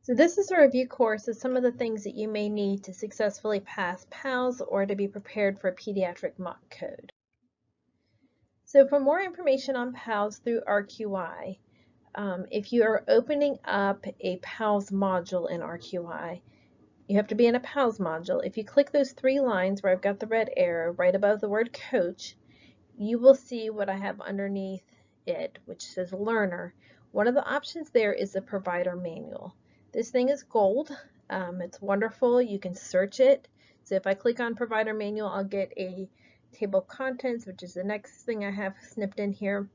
So this is a review course of some of the things that you may need to successfully pass PALS or to be prepared for a pediatric mock code. So for more information on PALS through RQI, if you are opening up a PALS module in RQI, you have to be in a PALS module. If you click those three lines where I've got the red arrow right above the word coach, you will see what I have underneath it, which says learner. One of the options there is the provider manual. This thing is gold. It's wonderful. You can search it. So if I click on provider manual, I'll get a table of contents, which is the next thing I have snipped in here.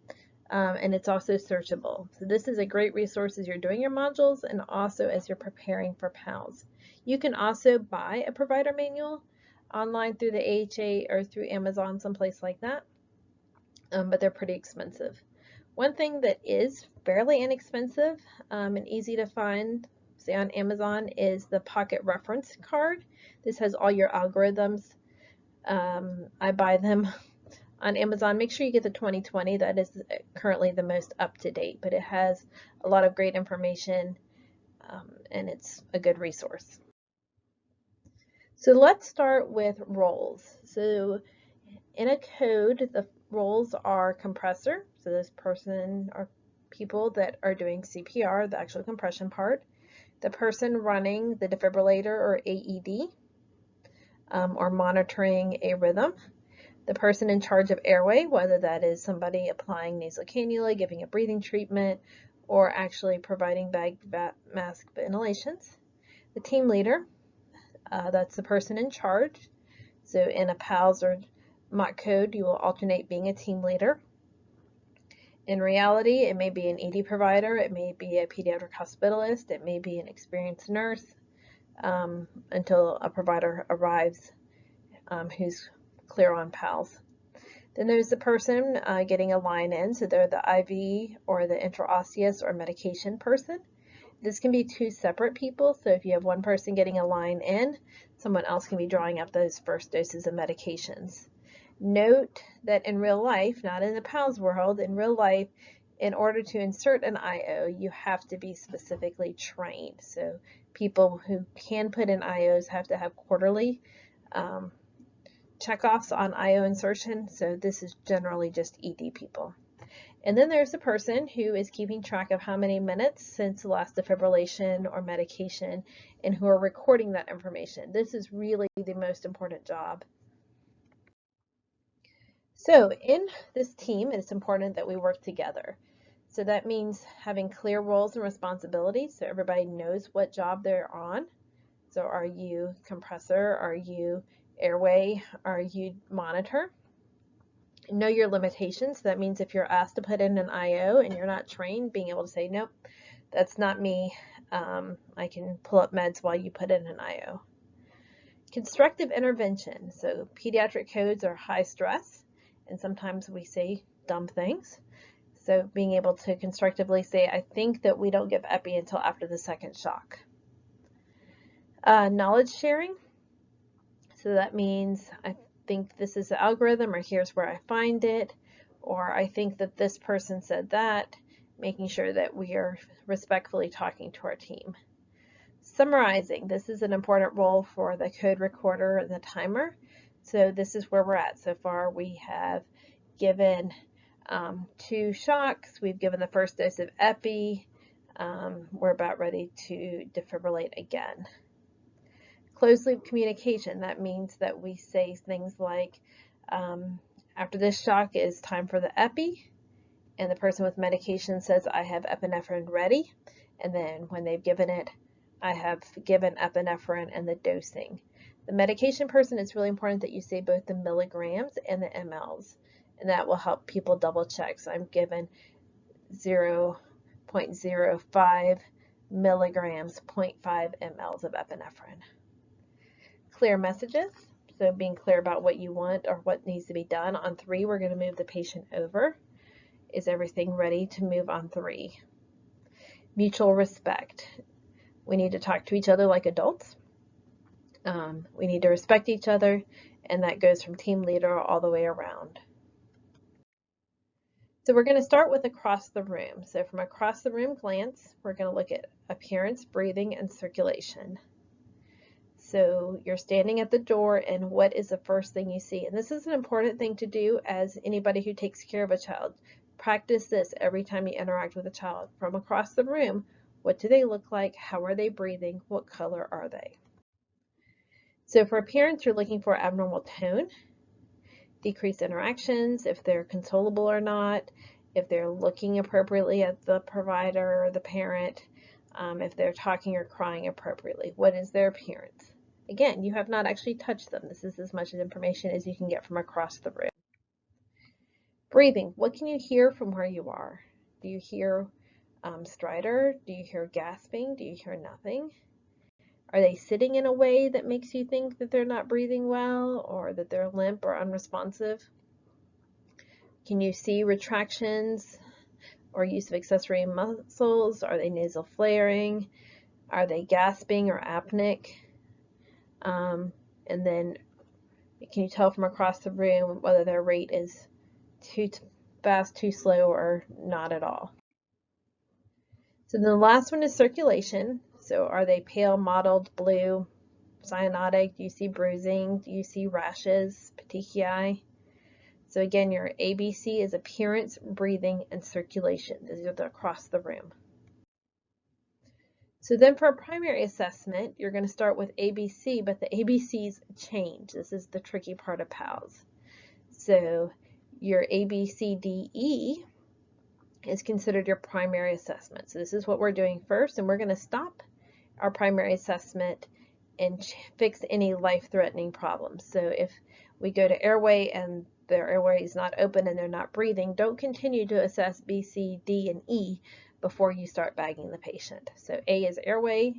And it's also searchable. So this is a great resource as you're doing your modules and also as you're preparing for PALS. You can also buy a provider manual online through the AHA or through Amazon, someplace like that. But they're pretty expensive. One thing that is fairly inexpensive and easy to find, say on Amazon, is the Pocket Reference Card. This has all your algorithms. I buy them on Amazon. Make sure you get the 2020. That is currently the most up-to-date, but it has a lot of great information and it's a good resource. So let's start with roles. So in a code, the roles are compressor, so this person or people that are doing CPR, the actual compression part, the person running the defibrillator or AED, or monitoring a rhythm, the person in charge of airway, whether that is somebody applying nasal cannula, giving a breathing treatment, or actually providing bag mask ventilations, the team leader, that's the person in charge. So in a PALS or mock code, you will alternate being a team leader. In reality, it may be an ED provider, it may be a pediatric hospitalist, it may be an experienced nurse until a provider arrives who's clear on PALS. Then there's the person getting a line in, so they're the IV or the intraosseous or medication person. This can be two separate people, so if you have one person getting a line in, someone else can be drawing up those first doses of medications. Note that in real life, not in the PALS world, in real life, in order to insert an IO, you have to be specifically trained. So people who can put in IOs have to have quarterly checkoffs on IO insertion. So this is generally just ED people. And then there's the person who is keeping track of how many minutes since the last defibrillation or medication and who are recording that information. This is really the most important job. So in this team, it's important that we work together. So that means having clear roles and responsibilities so everybody knows what job they're on. So are you compressor? Are you airway? Are you monitor? Know your limitations. That means if you're asked to put in an IO and you're not trained, being able to say, nope, that's not me. I can pull up meds while you put in an IO. Constructive intervention. So pediatric codes are high stress, and sometimes we say dumb things. So being able to constructively say, I think that we don't give epi until after the second shock. Knowledge sharing. So that means I think this is the algorithm, or here's where I find it, or I think that this person said that, making sure that we are respectfully talking to our team. Summarizing, this is an important role for the code recorder and the timer. So this is where we're at. So far we have given 2 shocks, we've given the first dose of epi, we're about ready to defibrillate again. Closed loop communication, that means that we say things like, after this shock it's time for the epi, and the person with medication says, I have epinephrine ready, and then when they've given it, I have given epinephrine and the dosing. The medication person, it's really important that you say both the milligrams and the mLs, and that will help people double check. So I'm given 0.05 milligrams, 0.5 mLs of epinephrine. Clear messages, so being clear about what you want or what needs to be done. On 3, we're going to move the patient over. Is everything ready to move on 3? Mutual respect. We need to talk to each other like adults. We need to respect each other, and that goes from team leader all the way around. So we're going to start with across the room. So from across the room glance, we're going to look at appearance, breathing, and circulation. So you're standing at the door, and what is the first thing you see? And this is an important thing to do as anybody who takes care of a child. Practice this every time you interact with a child. From across the room, what do they look like? How are they breathing? What color are they? So for appearance, you're looking for abnormal tone, decreased interactions, if they're consolable or not, if they're looking appropriately at the provider or the parent, if they're talking or crying appropriately. What is their appearance? Again, you have not actually touched them. This is as much information as you can get from across the room. Breathing. What can you hear from where you are? Do you hear stridor? Do you hear gasping? Do you hear nothing? Are they sitting in a way that makes you think that they're not breathing well or that they're limp or unresponsive? Can you see retractions or use of accessory muscles? Are they nasal flaring? Are they gasping or apneic? And then can you tell from across the room whether their rate is too fast, too slow, or not at all? So then the last one is circulation. So are they pale, mottled, blue, cyanotic? Do you see bruising? Do you see rashes, petechiae? So again, your ABC is appearance, breathing, and circulation. These are the across the room. So then for a primary assessment, you're going to start with ABC, but the ABCs change. This is the tricky part of PALS. So your ABCDE is considered your primary assessment. So this is what we're doing first, and we're going to stop our primary assessment and fix any life-threatening problems. So if we go to airway and their airway is not open and they're not breathing, don't continue to assess B, C, D, and E before you start bagging the patient. So A is airway,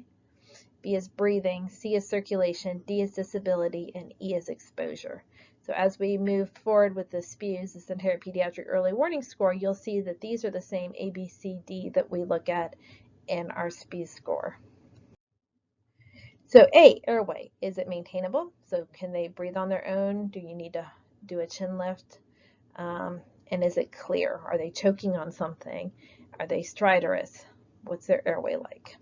B is breathing, C is circulation, D is disability, and E is exposure. So as we move forward with the SPEWS, the Centenary Pediatric Early Warning Score, you'll see that these are the same A, B, C, D that we look at in our SPEWS score. So A, airway, is it maintainable? So can they breathe on their own? Do you need to do a chin lift? And is it clear? Are they choking on something? Are they stridorous? What's their airway like?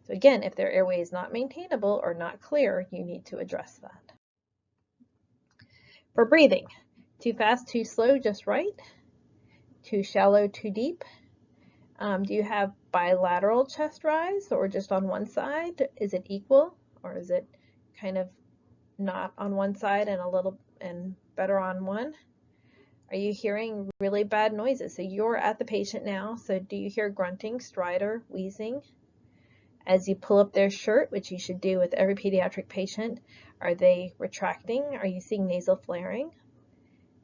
So again, if their airway is not maintainable or not clear, you need to address that. For breathing, too fast, too slow, just right? Too shallow, too deep? Do you have bilateral chest rise or just on one side? Is it equal or is it kind of not on one side and a little and better on one? Are you hearing really bad noises? So you're at the patient now. So do you hear grunting, stridor, wheezing? As you pull up their shirt, which you should do with every pediatric patient, are they retracting? Are you seeing nasal flaring?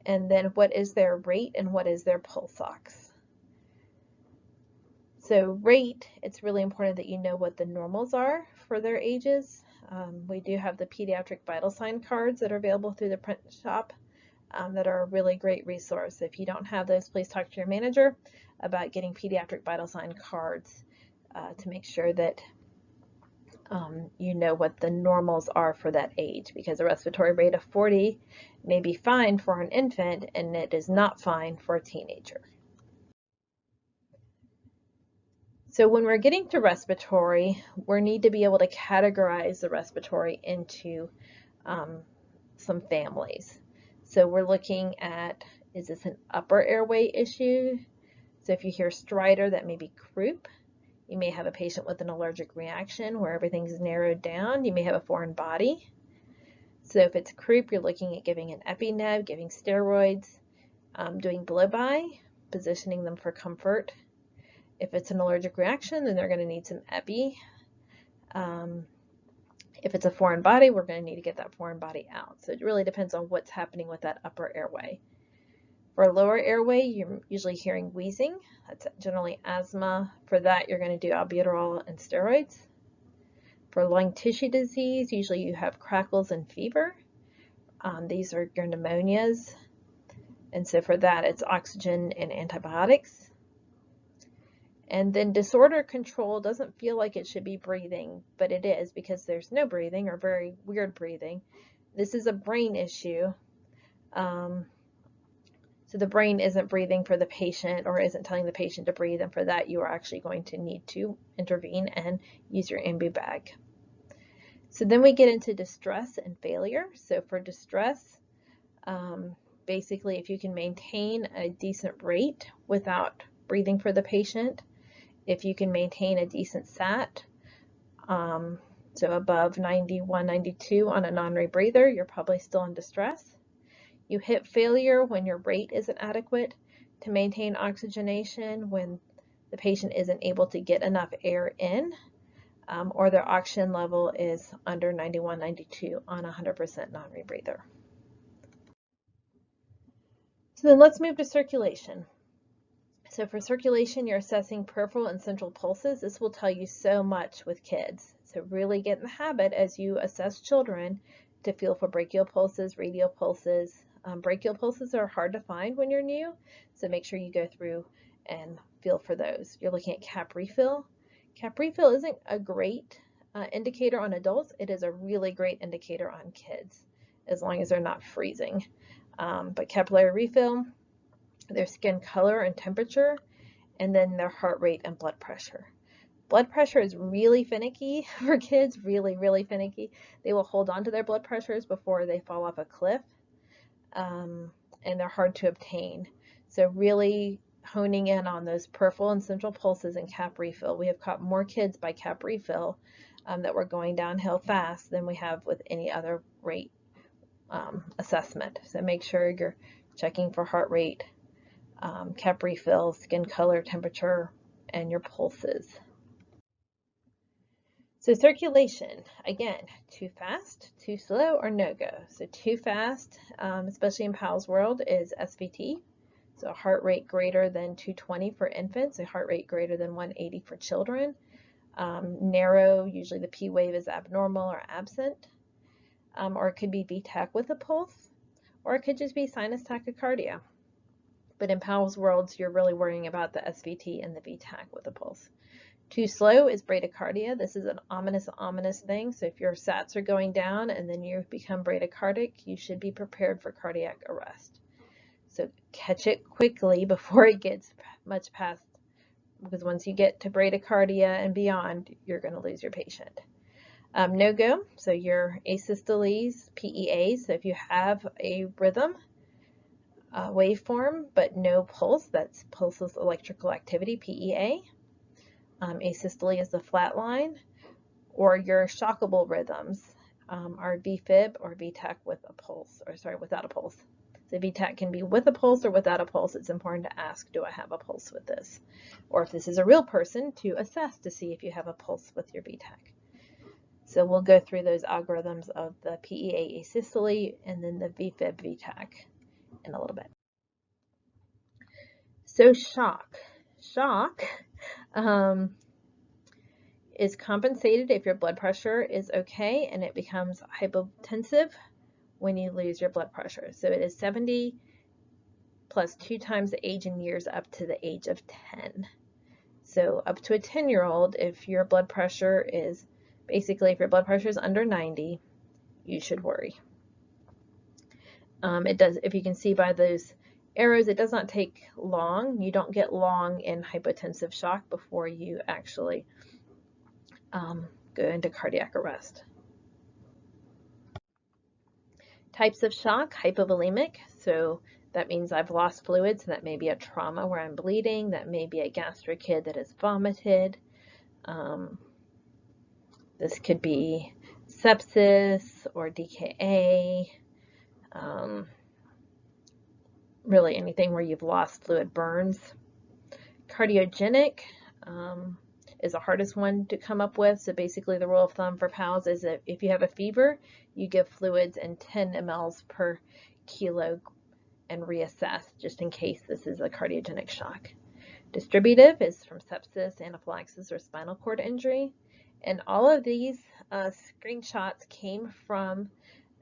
And then what is their rate and what is their pulse ox? So rate, it's really important that you know what the normals are for their ages. We do have the pediatric vital sign cards that are available through the print shop that are a really great resource. If you don't have those, please talk to your manager about getting pediatric vital sign cards to make sure that you know what the normals are for that age, because a respiratory rate of 40 may be fine for an infant and it is not fine for a teenager. So when we're getting to respiratory, we need to be able to categorize the respiratory into some families. So we're looking at, is this an upper airway issue? So if you hear stridor, that may be croup. You may have a patient with an allergic reaction where everything's narrowed down. You may have a foreign body. So if it's croup, you're looking at giving an EpiNeb, giving steroids, doing blow-by, positioning them for comfort. If it's an allergic reaction, then they're going to need some epi. If it's a foreign body, we're going to need to get that foreign body out. So it really depends on what's happening with that upper airway. For a lower airway, you're usually hearing wheezing. That's generally asthma. For that, you're going to do albuterol and steroids. For lung tissue disease, usually you have crackles and fever. These are your pneumonias. And so for that, it's oxygen and antibiotics. And then disorder control doesn't feel like it should be breathing, but it is because there's no breathing or very weird breathing. This is a brain issue. So the brain isn't breathing for the patient or isn't telling the patient to breathe, and for that you are actually going to need to intervene and use your ambu bag. So then we get into distress and failure. So for distress, basically if you can maintain a decent rate without breathing for the patient, if you can maintain a decent SAT, so above 91, 92 on a non-rebreather, you're probably still in distress. You hit failure when your rate isn't adequate to maintain oxygenation, when the patient isn't able to get enough air in, or their oxygen level is under 91, 92 on 100% non-rebreather. So then let's move to circulation. So for circulation, you're assessing peripheral and central pulses. This will tell you so much with kids. So really get in the habit as you assess children to feel for brachial pulses, radial pulses. Brachial pulses are hard to find when you're new, so make sure you go through and feel for those. You're looking at cap refill. Cap refill isn't a great indicator on adults. It is a really great indicator on kids, as long as they're not freezing. But capillary refill, their skin color and temperature, and then their heart rate and blood pressure. Blood pressure is really finicky for kids, really, really finicky. They will hold on to their blood pressures before they fall off a cliff, and they're hard to obtain. So really honing in on those peripheral and central pulses and cap refill. We have caught more kids by cap refill that were going downhill fast than we have with any other rate assessment. So make sure you're checking for heart rate, cap refill, skin color, temperature, and your pulses. So circulation, again, too fast, too slow, or no-go. So too fast, especially in PALS world, is SVT. So a heart rate greater than 220 for infants, a heart rate greater than 180 for children. Narrow, usually the P wave is abnormal or absent. Or it could be VTAC with a pulse, or it could just be sinus tachycardia. But in PALS worlds, you're really worrying about the SVT and the VTAC with a pulse. Too slow is bradycardia. This is an ominous thing. So if your SATs are going down and then you become bradycardic, you should be prepared for cardiac arrest. So catch it quickly before it gets much past, because once you get to bradycardia and beyond, you're going to lose your patient. No-go, so your asystoles, PEAs. So if you have a rhythm, waveform, but no pulse, that's pulseless electrical activity, PEA. Asystole is the flat line, or your shockable rhythms are VFib or VTAC with a pulse, or sorry, without a pulse. So VTAC can be with a pulse or without a pulse. It's important to ask, do I have a pulse with this? Or if this is a real person, to assess to see if you have a pulse with your VTAC. So we'll go through those algorithms of the PEA asystole and then the VFib VTAC in a little bit. So shock. Shock is compensated if your blood pressure is okay, and it becomes hypotensive when you lose your blood pressure. So it is 70 plus 2 times the age in years up to the age of 10. So up to a 10-year-old, if your blood pressure is, basically if your blood pressure is under 90, you should worry. It does, if you can see by those arrows, it does not take long. You don't get long in hypotensive shock before you actually go into cardiac arrest. Types of shock, hypovolemic, so that means I've lost fluids, so that may be a trauma where I'm bleeding, that may be a gastric kid that has vomited. This could be sepsis or DKA, really anything where you've lost fluid, burns. Cardiogenic is the hardest one to come up with. So basically the rule of thumb for PALS is that if you have a fever, you give fluids in 10 mLs per kilo and reassess just in case this is a cardiogenic shock. Distributive is from sepsis, anaphylaxis, or spinal cord injury. And all of these screenshots came from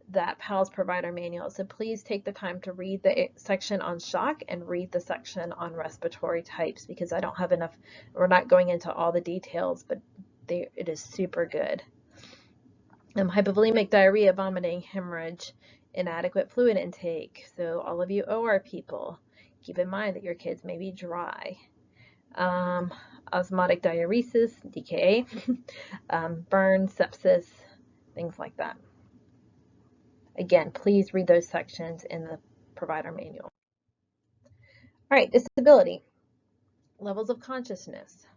that PALS provider manual. So please take the time to read the section on shock and read the section on respiratory types, because I don't have enough, we're not going into all the details, but it is super good. Hypovolemic diarrhea, vomiting, hemorrhage, inadequate fluid intake. So all of you OR people, Keep in mind that your kids may be dry. Osmotic diuresis, DKA, burn, sepsis, things like that. Again, please read those sections in the provider manual. All right, disability, levels of consciousness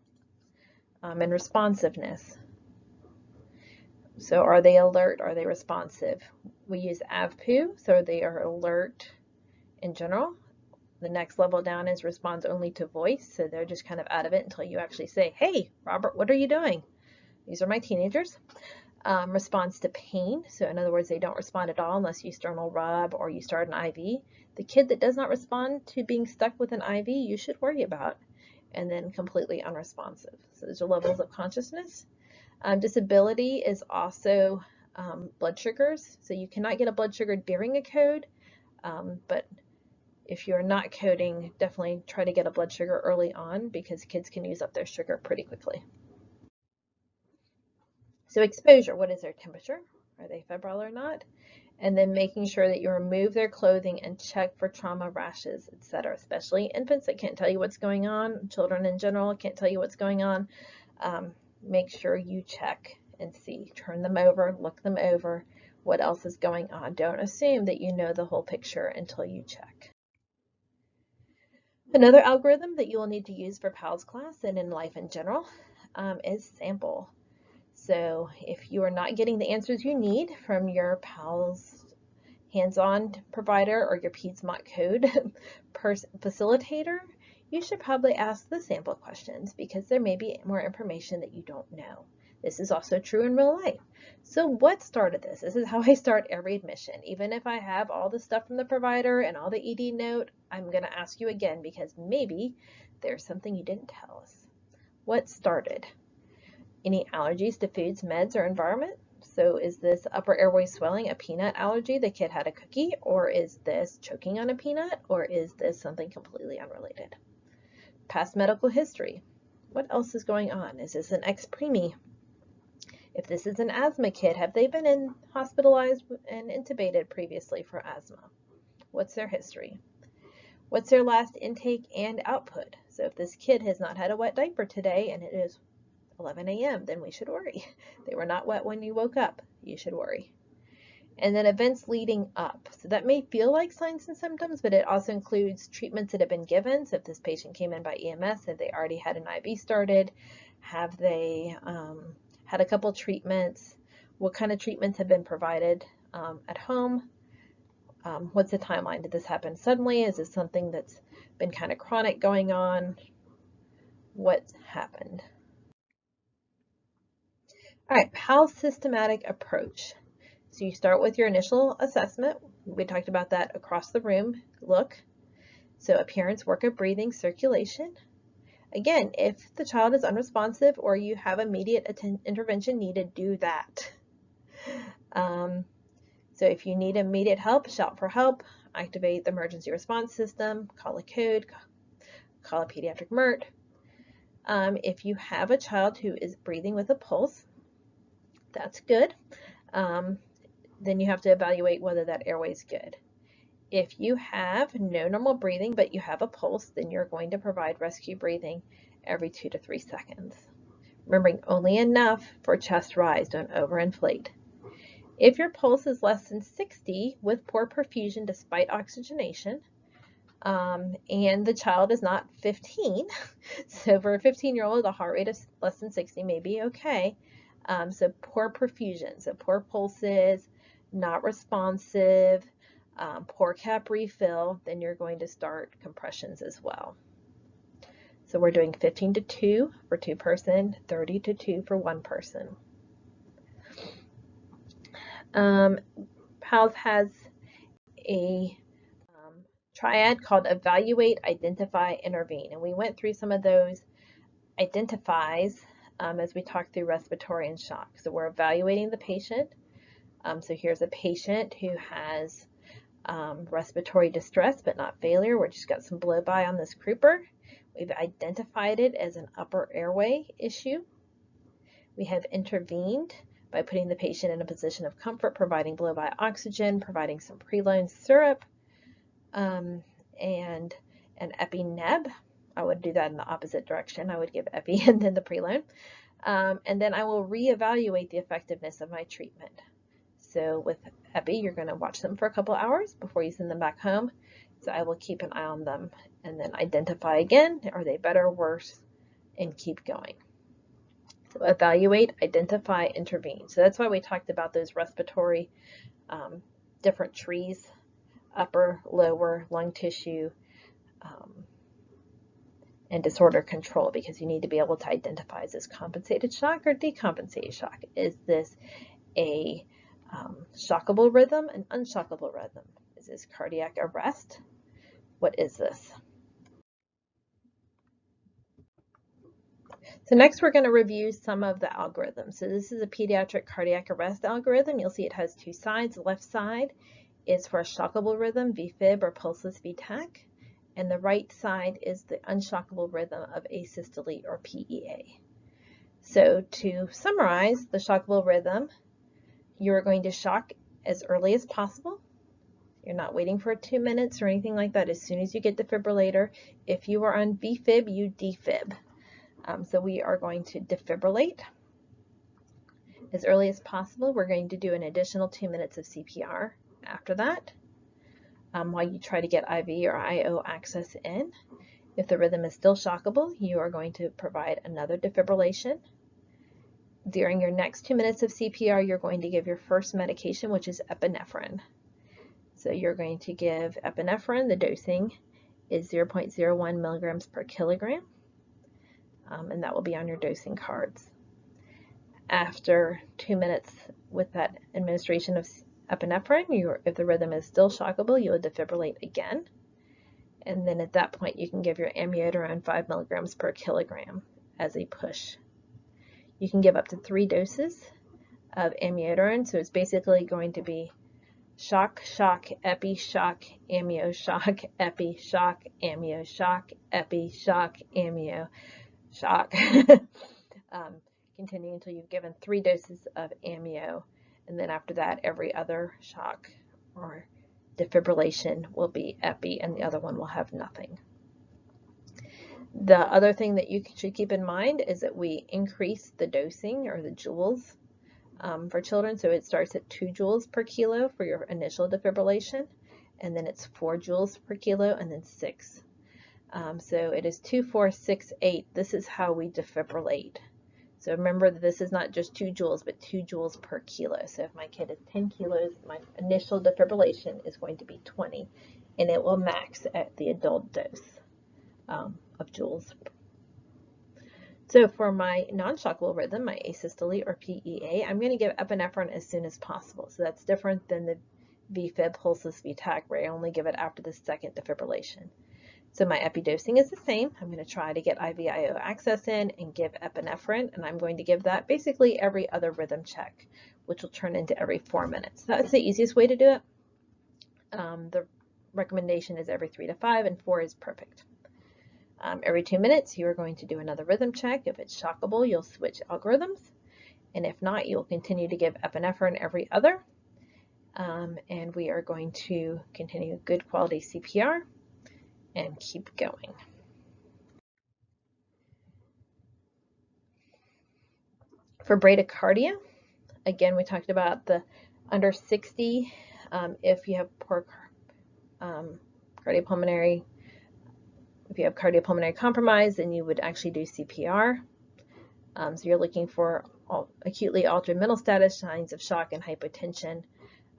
and responsiveness. So are they alert? Are they responsive? We use AVPU, so they are alert in general. The next level down is responds only to voice, so they're just kind of out of it until you actually say, hey, Robert, what are you doing? These are my teenagers. Responds to pain, so in other words, they don't respond at all unless you sternal rub or you start an IV. The kid that does not respond to being stuck with an IV, you should worry about. And then completely unresponsive. So those are levels of consciousness. Disability is also blood sugars. So you cannot get a blood sugar during a code, but if you're not coding, definitely try to get a blood sugar early on because kids can use up their sugar pretty quickly. So exposure, what is their temperature? Are they febrile or not? And then making sure that you remove their clothing and check for trauma, rashes, etc. Especially infants that can't tell you what's going on. Children in general can't tell you what's going on. Make sure you check and see. Turn them over, look them over. What else is going on? Don't assume that you know the whole picture until you check. Another algorithm that you will need to use for PALS class and in life in general is sample. So if you are not getting the answers you need from your PALS hands-on provider or your Peds mock code facilitator, you should probably ask the sample questions because there may be more information that you don't know. This is also true in real life. So what started this? This is how I start every admission. Even if I have all the stuff from the provider and all the ED note, I'm going to ask you again because maybe there's something you didn't tell us. What started? Any allergies to foods, meds, or environment? So is this upper airway swelling a peanut allergy? The kid had a cookie, or is this choking on a peanut, or is this something completely unrelated? Past medical history. What else is going on? Is this an ex-preemie? If this is an asthma kid, have they been hospitalized and intubated previously for asthma? What's their history? What's their last intake and output? So if this kid has not had a wet diaper today and it is 11 a.m., then we should worry. They were not wet when you woke up. You should worry. And then events leading up. So that may feel like signs and symptoms, but it also includes treatments that have been given. So if this patient came in by EMS, have they already had an IV started? Have they had a couple treatments? What kind of treatments have been provided at home? What's the timeline? Did this happen suddenly? Is this something that's been kind of chronic going on? What happened? All right, PALS systematic approach. So you start with your initial assessment. We talked about that across the room. Look. So appearance, workup, breathing, circulation. Again, if the child is unresponsive or you have immediate intervention needed, do that. So if you need immediate help, shout for help, activate the emergency response system, call a code, call a pediatric MERT. If you have a child who is breathing with a pulse, that's good. Then you have to evaluate whether that airway is good. If you have no normal breathing, but you have a pulse, then you're going to provide rescue breathing every 2 to 3 seconds. Remembering only enough for chest rise, don't overinflate. If your pulse is less than 60 with poor perfusion despite oxygenation, and the child is not 15, so for a 15-year-old, the heart rate is less than 60 may be okay. So poor perfusion, so poor pulses, not responsive, poor cap refill, then you're going to start compressions as well. So we're doing 15 to 2 for 2 person, 30 to 2 for 1 person. PALS has a triad called evaluate, identify, intervene. And we went through some of those identifies as we talked through respiratory and shock. So we're evaluating the patient. So here's a patient who has respiratory distress but not failure. We're just got some blow by on this grouper. We've identified it as an upper airway issue. We have intervened by putting the patient in a position of comfort, providing blow by oxygen, providing some preload syrup, and an epi-neb. I would do that in the opposite direction. I would give epi and then the preload. And then I will reevaluate the effectiveness of my treatment. So with epi, you're going to watch them for a couple hours before you send them back home. So I will keep an eye on them and then identify again, are they better or worse, and keep going. So evaluate, identify, intervene. So that's why we talked about those respiratory different trees, upper, lower, lung tissue, and disorder control, because you need to be able to identify, is this compensated shock or decompensated shock? Is this a shockable rhythm, an unshockable rhythm? Is this cardiac arrest? What is this? So next we're going to review some of the algorithms. So this is a pediatric cardiac arrest algorithm. You'll see it has two sides. The left side is for a shockable rhythm, VFib or pulseless V-tach, and the right side is the unshockable rhythm of asystole or PEA. So to summarize the shockable rhythm, you're going to shock as early as possible. You're not waiting for 2 minutes or anything like that. As soon as you get defibrillator, if you are on VFib, you defib. So we are going to defibrillate as early as possible. We're going to do an additional 2 minutes of CPR after that, while you try to get IV or IO access in. If the rhythm is still shockable, you are going to provide another defibrillation. During your next 2 minutes of CPR, you're going to give your first medication, which is epinephrine. So you're going to give epinephrine. The dosing is 0.01 milligrams per kilogram, and that will be on your dosing cards. After 2 minutes with that administration of epinephrine, if the rhythm is still shockable, you will defibrillate again. And then at that point, you can give your amiodarone 5 milligrams per kilogram as a push. You can give up to 3 doses of amiodarone, so it's basically going to be shock, shock, epi, shock, amio, shock, epi, shock, amio, shock, epi, shock, amio, shock. Continue until you've given 3 doses of amio, and then after that, every other shock or defibrillation will be epi, and the other one will have nothing. The other thing that you should keep in mind is that we increase the dosing or the joules for children. So it starts at 2 joules per kilo for your initial defibrillation, and then it's 4 joules per kilo, and then 6. So it is 2, 4, 6, 8. This is how we defibrillate. So remember that this is not just 2 joules, but 2 joules per kilo. So if my kid is 10 kilos, my initial defibrillation is going to be 20, and it will max at the adult dose of joules. So for my non-shockable rhythm, my asystole or PEA, I'm going to give epinephrine as soon as possible. So that's different than the VFib pulseless V-tach, where I only give it after the second defibrillation. So my epi dosing is the same. I'm going to try to get IVIO access in and give epinephrine, and I'm going to give that basically every other rhythm check, which will turn into every 4 minutes. That's the easiest way to do it. The recommendation is every 3 to 5, and 4 is perfect. Every 2 minutes, you are going to do another rhythm check. If it's shockable, you'll switch algorithms, and if not, you'll continue to give epinephrine every other. And we are going to continue good quality CPR and keep going. For bradycardia, again, we talked about the under 60. If you have poor cardiopulmonary, if you have cardiopulmonary compromise, then you would actually do CPR. So you're looking for acutely altered mental status, signs of shock and hypotension.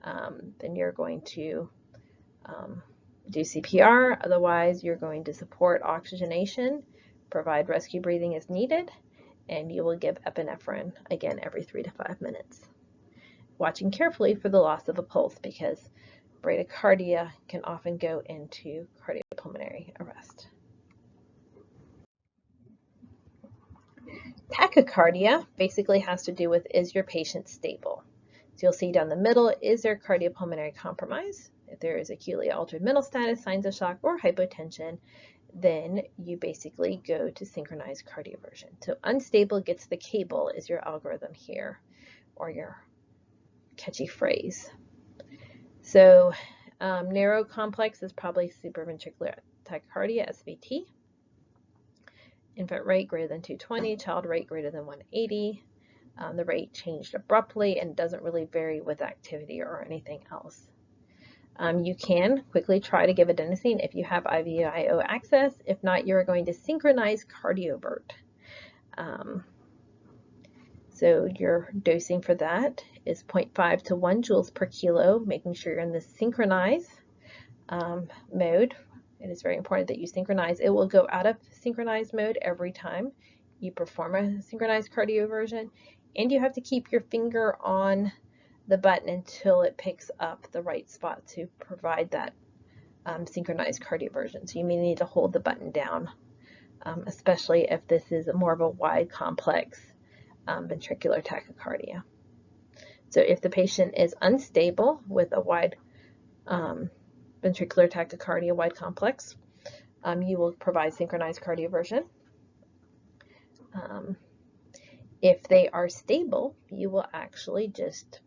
Then you're going to do CPR. Otherwise, you're going to support oxygenation, provide rescue breathing as needed, and you will give epinephrine again every 3 to 5 minutes. Watching carefully for the loss of a pulse, because bradycardia can often go into cardiopulmonary arrest. Tachycardia basically has to do with, is your patient stable? So you'll see down the middle, is there cardiopulmonary compromise? If there is acutely altered mental status, signs of shock, or hypotension, then you basically go to synchronized cardioversion. So unstable gets the cable is your algorithm here, or your catchy phrase. So narrow complex is probably supraventricular tachycardia, SVT. Infant rate greater than 220, child rate greater than 180. The rate changed abruptly and doesn't really vary with activity or anything else. You can quickly try to give adenosine if you have IVIO access. If not, you're going to synchronize cardiovert. So your dosing for that is 0.5 to 1 joules per kilo, making sure you're in the synchronize mode. It is very important that you synchronize. It will go out of synchronized mode every time you perform a synchronized cardioversion, and you have to keep your finger on the button until it picks up the right spot to provide that synchronized cardioversion. So you may need to hold the button down, especially if this is more of a wide complex ventricular tachycardia. So if the patient is unstable with a wide ventricular tachycardia, wide complex, you will provide synchronized cardioversion. If they are stable, you will actually just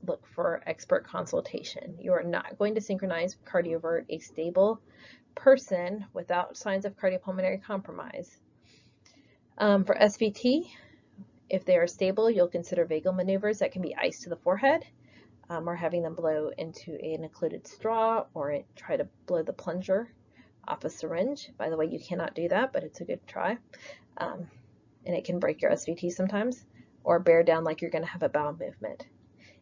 look for expert consultation. You are not going to synchronize cardiovert a stable person without signs of cardiopulmonary compromise. For SVT, if they are stable, you'll consider vagal maneuvers that can be ice to the forehead, or having them blow into an occluded straw, or try to blow the plunger off a syringe. By the way, you cannot do that, but it's a good try. And it can break your SVT sometimes, or bear down like you're going to have a bowel movement.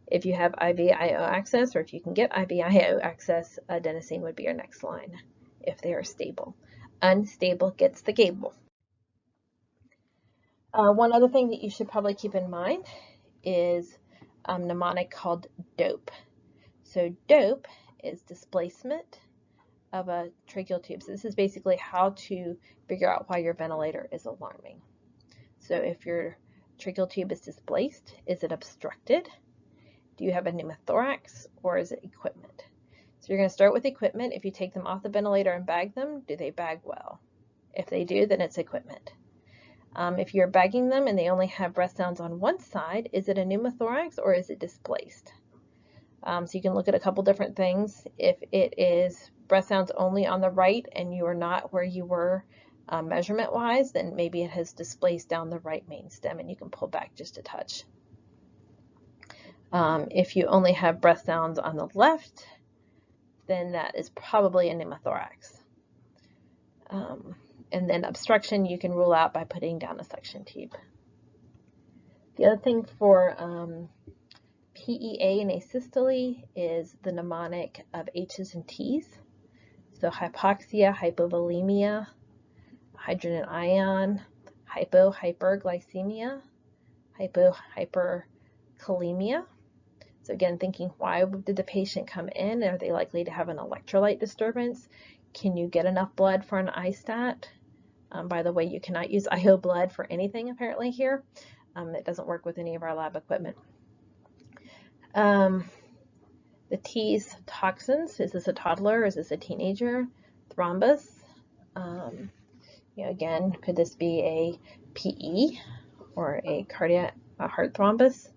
If you have IVIO access, or if you can get IVIO access, adenosine would be your next line if they are stable. Unstable gets the gable. One other thing that you should probably keep in mind is a mnemonic called DOPE. So DOPE is displacement of a tracheal tube. So this is basically how to figure out why your ventilator is alarming. So if your tracheal tube is displaced, is it obstructed? Do you have a pneumothorax, or is it equipment? So you're going to start with equipment. If you take them off the ventilator and bag them, do they bag well? If they do, then it's equipment. If you're bagging them and they only have breath sounds on one side, is it a pneumothorax or is it displaced? So you can look at a couple different things. If it is breath sounds only on the right and you are not where you were measurement-wise, then maybe it has displaced down the right main stem and you can pull back just a touch. If you only have breath sounds on the left, then that is probably a pneumothorax. And then obstruction you can rule out by putting down a suction tube. The other thing for PEA and asystole is the mnemonic of H's and T's. So hypoxia, hypovolemia, hydrogen ion, hyperglycemia, hyperkalemia. So again, thinking, why did the patient come in? Are they likely to have an electrolyte disturbance? Can you get enough blood for an ISTAT? By the way, you cannot use IO blood for anything apparently here. It doesn't work with any of our lab equipment. The T's, toxins. Is this a toddler? Is this a teenager? Thrombus. Again, could this be a PE or a heart thrombus?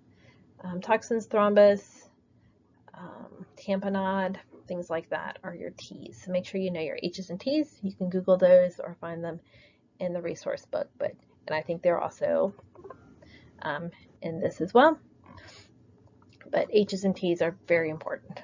Toxins, thrombus, tamponade, things like that are your T's. So make sure you know your H's and T's. You can Google those or find them in the resource book, and I think they're also in this as well. But H's and T's are very important.